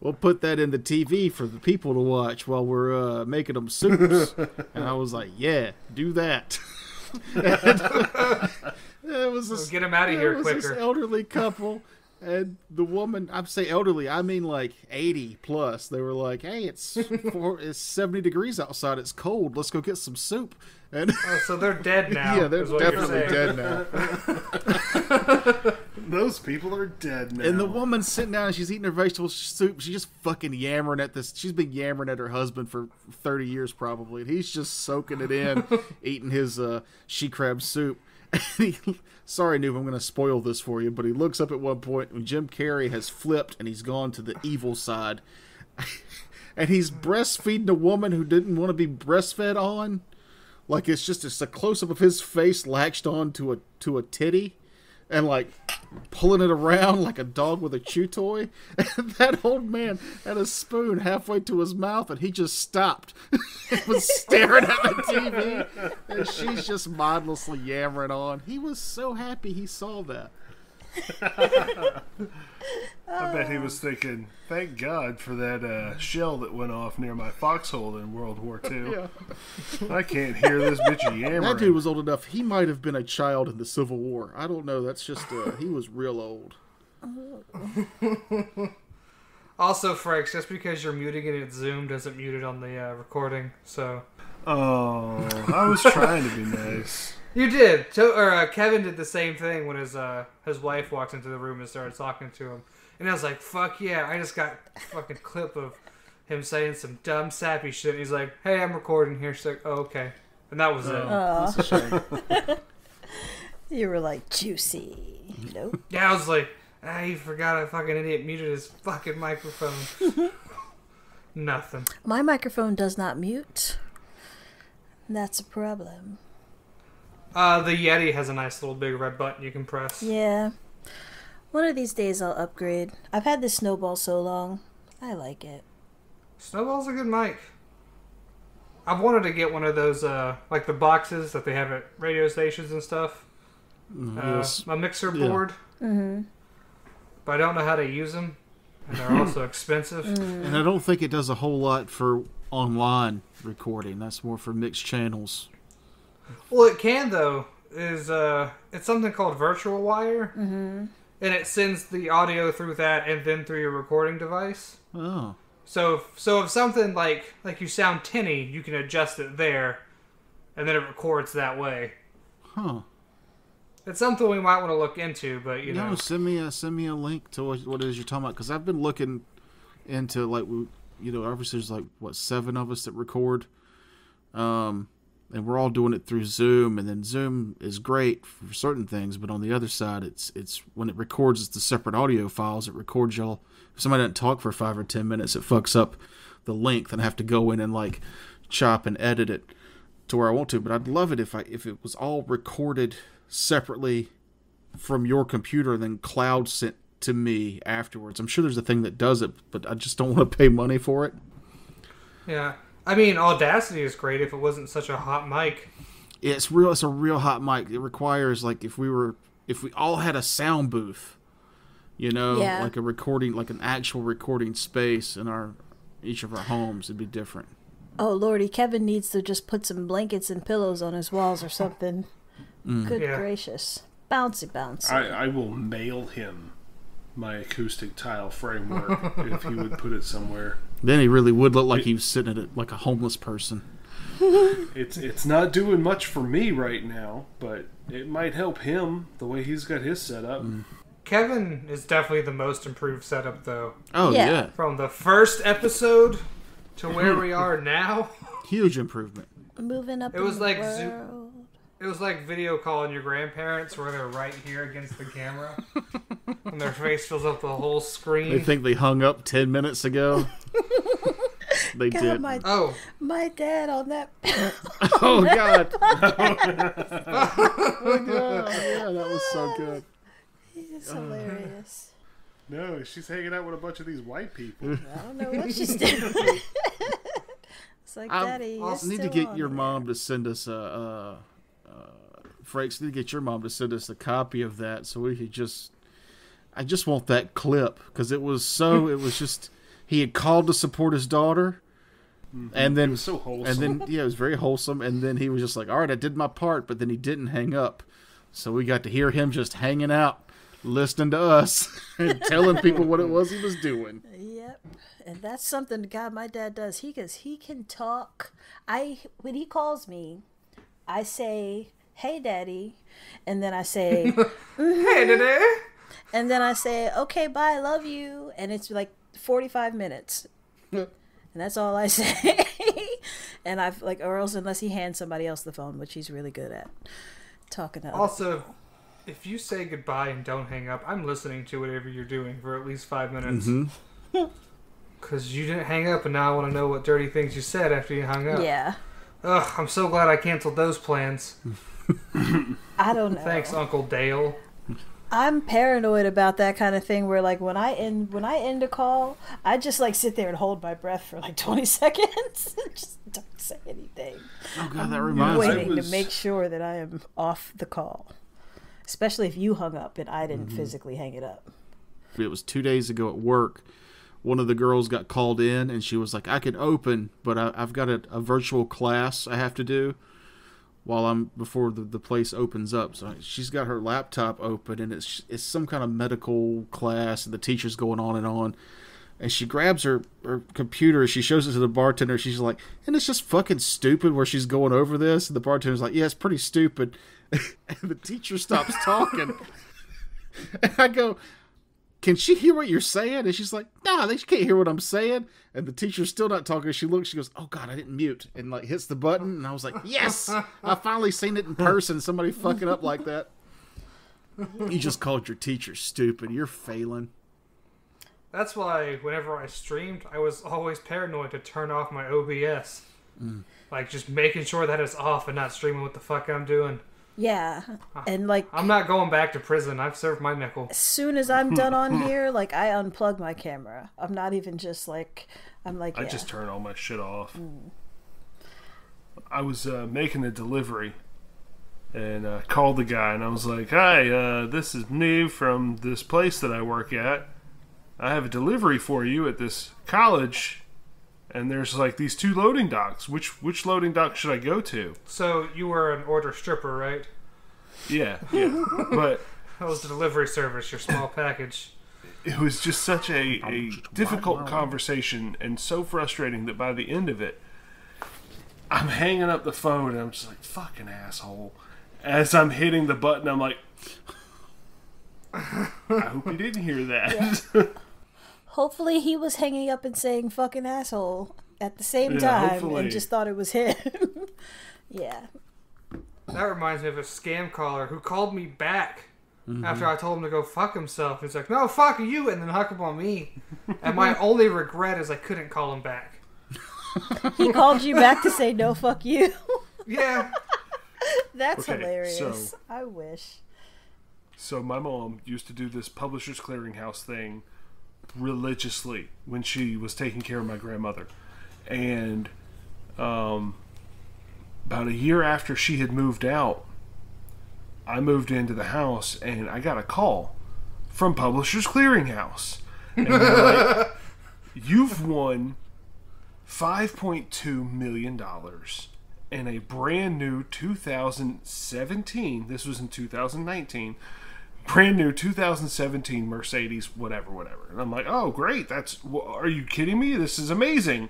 We'll put that in the TV for the people to watch while we're making them soups." And I was like, "Yeah, do that." It was this, get him out of here this quicker. elderly couple, and the woman, I say elderly, I mean like 80 plus. They were like, hey, it's 70 degrees outside. It's cold. Let's go get some soup. And so they're dead now. yeah, they're definitely dead now. Those people are dead now. And the woman's sitting down and she's eating her vegetable soup. She's just fucking yammering at this. She's been yammering at her husband for 30 years probably. And he's just soaking it in, eating his she crab soup. Sorry, Noob, I'm going to spoil this for you, but he looks up at one point when Jim Carrey has flipped and he's gone to the evil side. And he's breastfeeding a woman who didn't want to be breastfed on. Like it's a close-up of his face latched on to a titty. And like pulling it around like a dog with a chew toy. And that old man had a spoon halfway to his mouth and he just stopped. He was staring at the TV. And she's just mindlessly yammering on. He was so happy he saw that. I bet he was thinking, thank God for that shell that went off near my foxhole in World War II. Yeah. I can't hear this bitch yammering. That dude was old enough. He might have been a child in the Civil War. I don't know. That's just, he was real old. Also, Frakes, just because you're muting it at Zoom doesn't mute it on the recording, so... Oh, I was trying to be nice. You did. Kevin did the same thing when his wife walked into the room and started talking to him. And I was like, fuck yeah, I just got a fucking clip of him saying some dumb, sappy shit. He's like, hey, I'm recording here. She's like, oh, okay. And that was it. That's a shame. You were like, juicy. Nope. Yeah, I was like, you forgot a fucking idiot muted his fucking microphone. Nothing. My microphone does not mute. That's a problem. The Yeti has a nice little big red button you can press. Yeah. One of these days I'll upgrade. I've had this Snowball so long. I like it. Snowball's a good mic. I've wanted to get one of those, like the boxes that they have at radio stations and stuff. Yes. A mixer board. Mm-hmm. But I don't know how to use them. And they're also expensive. And I don't think it does a whole lot for online recording. That's more for mixed channels. Well, it can, though. It's something called virtual wire. Mm-hmm. And it sends the audio through that and then through your recording device. Oh. So if something like you sound tinny, you can adjust it there, and then it records that way. Huh. It's something we might want to look into, but you know. No, send me a link to what it is you're talking about, because I've been looking into, like, obviously there's like 7 of us that record, and we're all doing it through Zoom, and then Zoom is great for certain things, but on the other side, it's when it records, it's the separate audio files. It records y'all. If somebody doesn't talk for 5 or 10 minutes, it fucks up the length, and I have to go in and like chop and edit it to where I want to. But I'd love it if it was all recorded separately from your computer and then cloud sent to me afterwards. I'm sure there's a thing that does it, but I just don't want to pay money for it. Yeah. I mean, Audacity is great if it wasn't such a hot mic. Yeah, it's a real hot mic. It requires, like, if we all had a sound booth, Yeah. like a recording, like an actual recording space in each of our homes, it'd be different. Oh, Lordy, Kevin needs to just put some blankets and pillows on his walls or something. Good gracious. Bouncy. I will mail him my acoustic tile framework if he would put it somewhere. Then he really would look like he was sitting at it like a homeless person. It's not doing much for me right now, but it might help him the way he's got his setup. Kevin is definitely the most improved setup, though. Oh, yeah. From the first episode to where we are now. Huge improvement. Moving up It was in the like world. It was like video calling your grandparents where they're right here against the camera. And their face fills up the whole screen. They think they hung up 10 minutes ago. They God, did. my dad on that. Oh, God. Oh, God. Yeah, that was so good. He's hilarious. No, she's hanging out with a bunch of these white people. I don't know what she's doing. It's like, Daddy, I need to get your mom to send us Frakes, need to get your mom to send us a copy of that so we could I just want that clip, because it was just, he had called to support his daughter, And then It was so wholesome. And then it was very wholesome. And then he was just like, "All right, I did my part," but then he didn't hang up, so we got to hear him just hanging out, listening to us and telling people what it was he was doing. Yep. And that's something, God, my dad does. He can talk. When he calls me, I say, "Hey, Daddy," and then I say, Hey, Daddy. and then I say, "Okay, bye, love you," and it's like 45 minutes, and that's all I say. And I've like, or else unless he hands somebody else the phone, which he's really good at talking to. Also, if you say goodbye and don't hang up, I'm listening to whatever you're doing for at least 5 minutes. Because you didn't hang up, and now I want to know what dirty things you said after you hung up. Yeah. Ugh, I'm so glad I canceled those plans. I don't know. Thanks, Uncle Dale. I'm paranoid about that kind of thing where like when I end a call, I just like sit there and hold my breath for like 20 seconds and just don't say anything. Oh God, that I'm reminds me. waiting to make sure that I am off the call. Especially if you hung up and I didn't physically hang it up. It was 2 days ago at work. One of the girls got called in and she was like, "I can open, but I've got a virtual class I have to do before the place opens up." So she's got her laptop open and it's some kind of medical class and the teacher's going on. And she grabs her computer, she shows it to the bartender, she's like, "And it's just fucking stupid where she's going over this." And the bartender's like, "Yeah, it's pretty stupid." And the teacher stops talking. And I go, "Can she hear what you're saying?" And she's like, "No, she can't hear what I'm saying." And the teacher's still not talking. She looks, she goes, "Oh God, I didn't mute." And like hits the button. And I was like, yes, I finally seen it in person. Somebody fucking up like that. You just called your teacher stupid. You're failing. That's why whenever I streamed, I was always paranoid to turn off my OBS. Like, just making sure that it's off and not streaming what the fuck I'm doing. Yeah. And like I'm not going back to prison. I've served my nickel. as soon as I'm done on here, like I unplug my camera. I'm not even just like I just turn all my shit off. I was making a delivery and called the guy and I was like, "Hi, this is me from this place that I work at. I have a delivery for you at this college, and there's like these 2 loading docks. Which loading dock should I go to?" So you were an order stripper, right? Yeah. But That was the delivery service, your small package. it was just such a difficult conversation and so frustrating that by the end of it, I'm hanging up the phone and I'm just like, "Fucking asshole." As I'm hitting the button, I'm like, I hope you didn't hear that. Yeah. Hopefully he was hanging up and saying "fucking asshole" at the same time hopefully. and just thought it was him. Yeah. That reminds me of a scam caller who called me back after I told him to go fuck himself. He's like, "No, fuck you," and then hung up on me. And my only regret is I couldn't call him back. He called you back to say "no, fuck you." Yeah. That's Okay, hilarious. so- I wish. So my mom used to do this Publishers Clearinghouse thing religiously when she was taking care of my grandmother. And about a year after she had moved out, I moved into the house and I got a call from Publishers Clearinghouse. And they're like, "You've won $5.2 million in a brand new 2017, this was in 2019, brand new 2017 Mercedes, whatever. And I'm like, "Oh, great. Are you kidding me? This is amazing.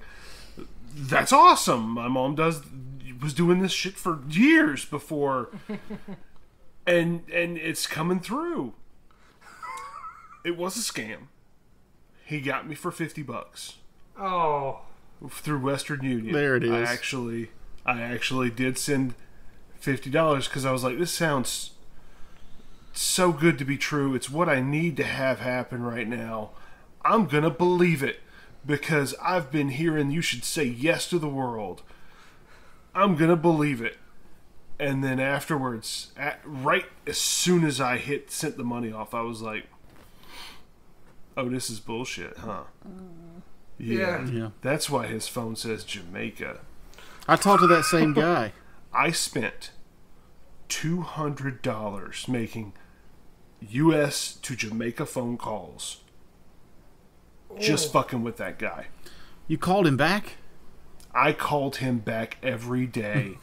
That's awesome. My mom was doing this shit for years before." and it's coming through. It was a scam. He got me for $50 Oh. through Western Union. There it is. I actually did send $50 because I was like, "This sounds so good to be true. It's what I need to have happen right now. I'm gonna believe it because I've been hearing you should say yes to the world. I'm gonna believe it." And then afterwards, right as soon as I sent the money off, I was like, "Oh, this is bullshit, huh?" Yeah. That's why his phone says Jamaica. I talked to that same guy. I spent $200 making U.S. to Jamaica phone calls. Just fucking with that guy. You called him back? I called him back every day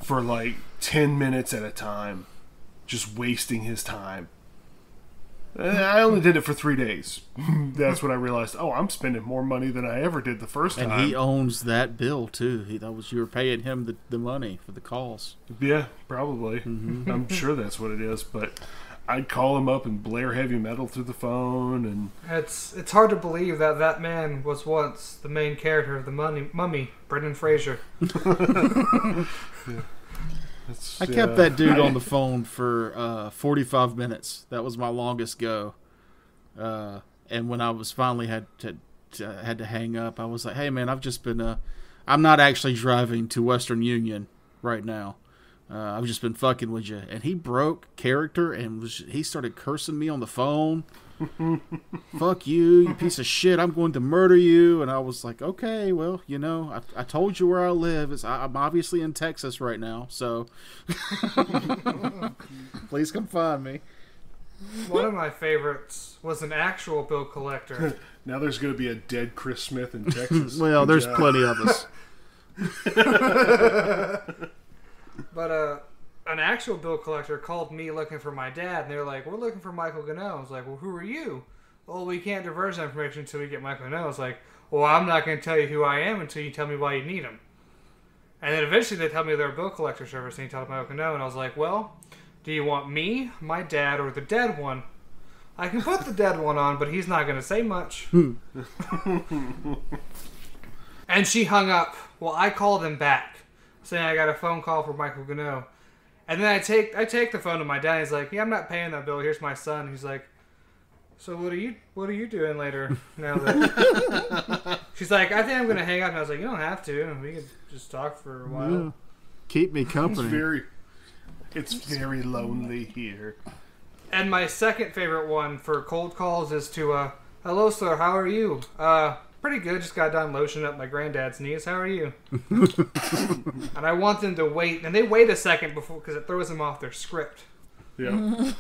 for like 10 minutes at a time, just wasting his time. I only did it for 3 days. That's when I realized, oh, I'm spending more money than I ever did the first time. And he owns that bill, too. You were paying him the money for the calls. Yeah, probably. Mm-hmm. I'm sure that's what it is, but I'd call him up and blare heavy metal through the phone. And it's hard to believe that man was once the main character of the Mummy, Brendan Fraser. Yeah. I kept that dude on the phone for 45 minutes. That was my longest go. And when I was finally had to hang up, I was like, "Hey man, I've just been I'm not actually driving to Western Union right now. I've just been fucking with you." And he broke character and he started cursing me on the phone. "Fuck you, you piece of shit! I'm going to murder you!" And I was like, "Okay, well, you know, I told you where I live. I'm obviously in Texas right now, so please come find me." One of my favorites was an actual bill collector. Now there's going to be a dead Chris Smith in Texas. Well, there's plenty of us. But an actual bill collector called me looking for my dad, and they were like, "We're looking for Michael Gano." I was like, "Well, who are you?" "Well, we can't divulge that information until we get Michael Gano." I was like, "Well, I'm not going to tell you who I am until you tell me why you need him." And then eventually they tell me they're a bill collector service, and he told Michael Gano, and I was like, "Well, do you want me, my dad, or the dead one? I can put the dead one on, but he's not going to say much." And she hung up. Well, I called him back, saying I got a phone call from Michael Gano. And then I take the phone to my dad. He's like, "Yeah, I'm not paying that bill. Here's my son." He's like, "So what are you doing later?" Now that she's like, "I think I'm gonna hang up." And I was like, "You don't have to. We can just talk for a while." Yeah. Keep me company. It's very lonely here. And my second favorite one for cold calls is to, "Hello, sir. How are you?" "Pretty good. Just got done lotioning up my granddad's knees. How are you?" And I want them to wait, and they wait a second before because it throws them off their script. Yeah.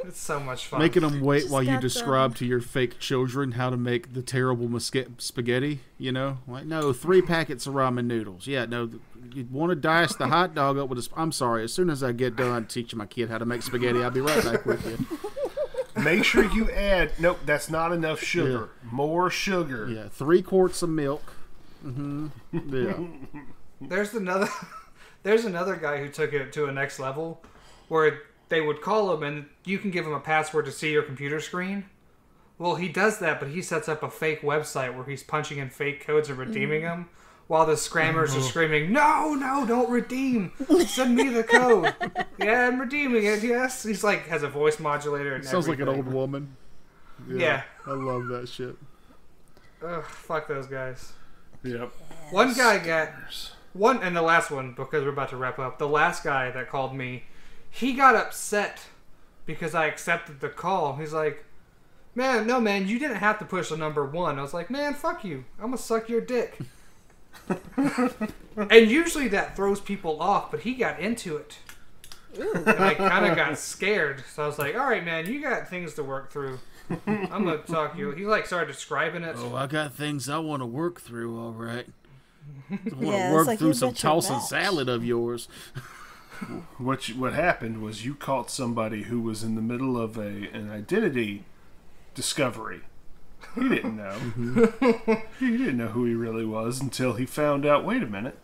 It's so much fun. Making them wait while you got describe to your fake children how to make the terrible spaghetti, you know? Like, no, 3 packets of ramen noodles. Yeah, no, you want to dice the hot dog up with a... I'm sorry, as soon as I get done teaching my kid how to make spaghetti, I'll be right back with you. Make sure you add... Nope, that's not enough sugar. Yeah. More sugar. Yeah, 3 quarts of milk. Mm-hmm. Yeah. There's another guy who took it to a next level where they would call him and you can give him a password to see your computer screen. Well, he does that, but he sets up a fake website where he's punching in fake codes and redeeming them while the scammers are screaming, "No, don't redeem. Send me the code." "Yeah, I'm redeeming it, yes." He's like, has a voice modulator and sounds everything. like an old woman. Yeah. I love that shit. Ugh, fuck those guys. Yep. One guy got... And the last one, because we're about to wrap up, the last guy that called me, he got upset because I accepted the call. He's like, man, you didn't have to push the number 1. I was like, "Man, fuck you. I'm gonna suck your dick." And usually that throws people off, but he got into it. And I kind of got scared. So I was like, "All right, man, you got things to work through. I'm gonna talk to you." He like started describing it. "Oh, I got things I want to work through, all right. I want Yeah, to work like through some tossing salad of yours." What happened was you caught somebody who was in the middle of an identity discovery. He didn't know. He didn't know who he really was until he found out, wait a minute,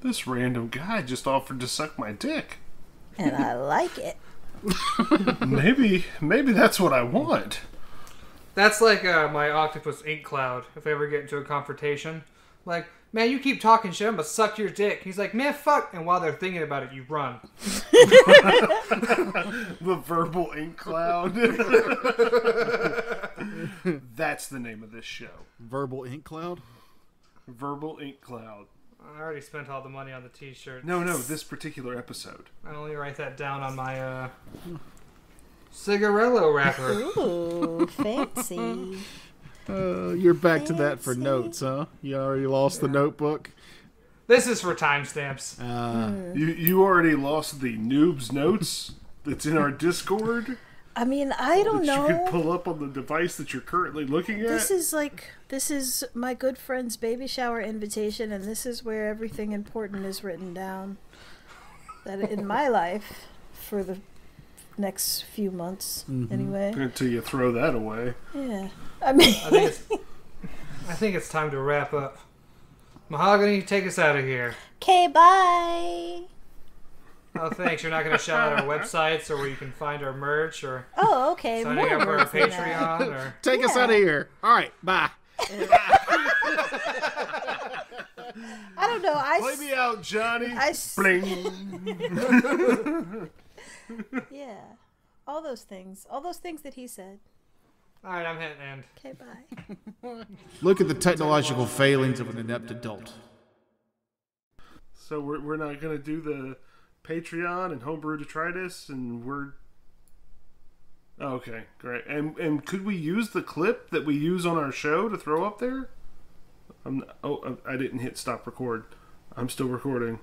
this random guy just offered to suck my dick. And I like it. Maybe that's what I want. That's like my octopus ink cloud. If I ever get into a confrontation, like, "Man, you keep talking shit, I'm gonna suck your dick." He's like, "Man, fuck." And while they're thinking about it, you run. The verbal ink cloud. That's the name of this show. Verbal ink cloud? Verbal ink cloud. I already spent all the money on the t-shirt. No, this particular episode. I only write that down on my cigarello wrapper. Ooh, fancy. You're back to that for notes, huh? You already lost the notebook? This is for timestamps. You already lost the noob's notes that's in our Discord? I mean, I don't know. You could pull up on the device that you're currently looking at. This is my good friend's baby shower invitation, and this is where everything important is written down. That in my life, for the next few months, anyway. Until you throw that away. Yeah, I mean, I think it's time to wrap up. Mahogany, take us out of here. Okay, bye. Oh, thanks. You're not going to shout out our websites or where you can find our merch or Okay. signing up for our Patreon or Take us out of here. All right, bye. I don't know. Play me out, Johnny. Bling. Yeah. All those things that he said. All right, I'm hitting end. Okay, bye. Look at the technological failings of an inept adult. So we're not going to do the Patreon and Homebrew Detritus, and we're... Oh, okay, great. And could we use the clip that we use on our show to throw up there? I didn't hit stop record. I'm still recording.